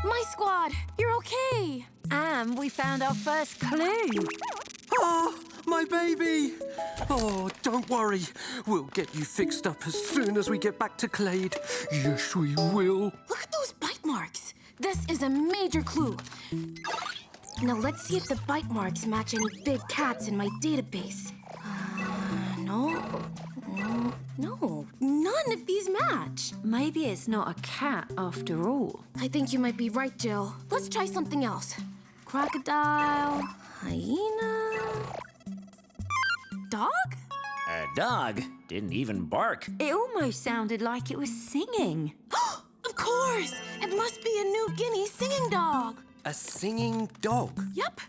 My squad, you're okay. And we found our first clue. Oh, my baby. Oh, don't worry. We'll get you fixed up as soon as we get back to Clade. Yes, we will. Look at those bite marks. This is a major clue. Now let's see if the bite marks match any big cats in my database. No, none of these match. Maybe it's not a cat after all. I think you might be right, Jill. Let's try something else. Crocodile, hyena, dog? A dog didn't even bark. It almost sounded like it was singing. Of course! It must be a New Guinea singing dog. A singing dog? Yep.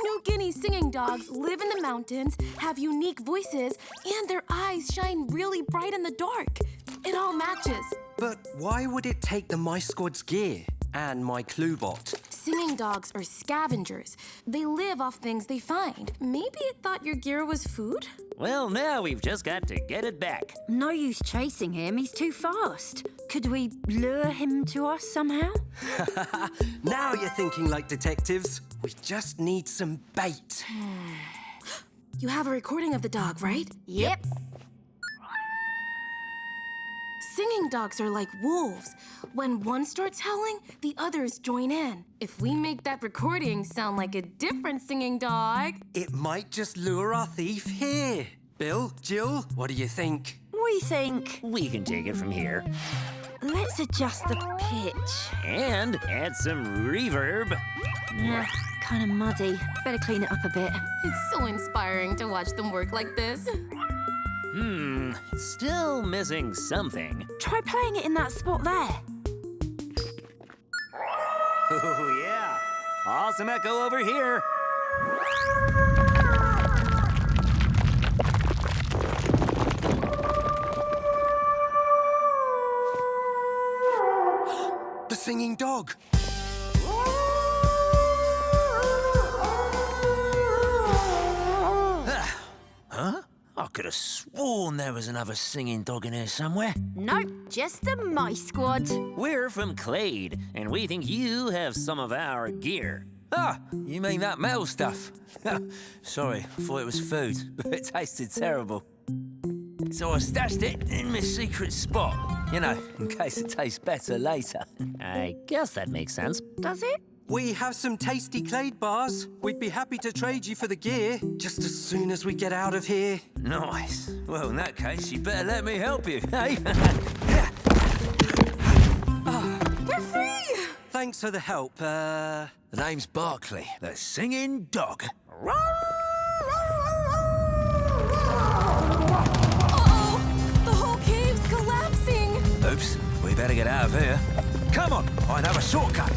New Guinea singing dogs live in the mountains, have unique voices, and their eyes shine really bright in the dark. It all matches. But why would it take the My Squad's gear and my ClueBot? Singing dogs are scavengers. They live off things they find. Maybe it thought your gear was food? Well, now we've just got to get it back. No use chasing him, he's too fast. Could we lure him to us somehow? Now you're thinking like detectives. We just need some bait. You have a recording of the dog, right? Yep. Singing dogs are like wolves. When one starts howling, the others join in. If we make that recording sound like a different singing dog... It might just lure our thief here. Bill, Jill, what do you think? We think... We can take it from here. Let's adjust the pitch. And add some reverb. Yeah, kind of muddy. Better clean it up a bit. It's so inspiring to watch them work like this. Still missing something. Try playing it in that spot there. Oh, yeah. Awesome echo over here. The singing dog. Huh? I could have sworn there was another singing dog in here somewhere. Nope, just the My Squad. We're from Clade, and we think you have some of our gear. Ah, you mean that metal stuff? Sorry, I thought it was food, but it tasted terrible. So I stashed it in my secret spot, you know, in case it tastes better later. I guess that makes sense. Does it? We have some tasty Clade bars. We'd be happy to trade you for the gear, just as soon as we get out of here. Nice. Well, in that case, you better let me help you, eh? We're free! Thanks for the help. The name's Barkley, the singing dog. Uh-oh! The whole cave's collapsing! Oops, we better get out of here. Come on, I know a shortcut.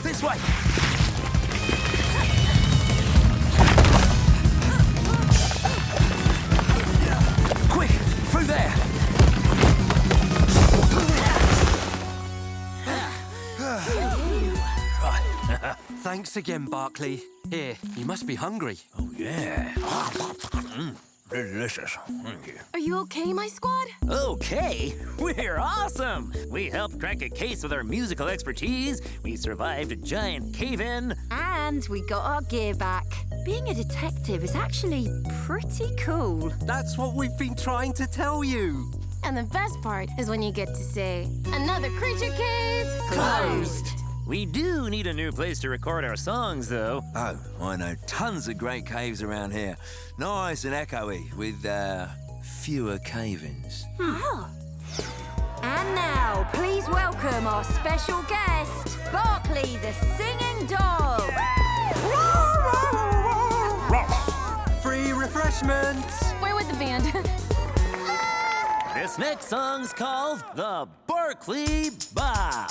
This way. Quick, through there. Right. Thanks again, Barkley. Here, you must be hungry. Oh, yeah. Delicious. Thank you. Are you okay, my squad? Okay, we're awesome! We helped crack a case with our musical expertise, we survived a giant cave-in. And we got our gear back. Being a detective is actually pretty cool. That's what we've been trying to tell you. And the best part is when you get to say, another creature case closed. We do need a new place to record our songs, though. Oh, I know tons of great caves around here. Nice and echoey, with, fewer cave-ins. Oh. And now, please welcome our special guest, Barkley the singing dog. Free refreshments. Where with the band? This next song's called The Barkley Bop.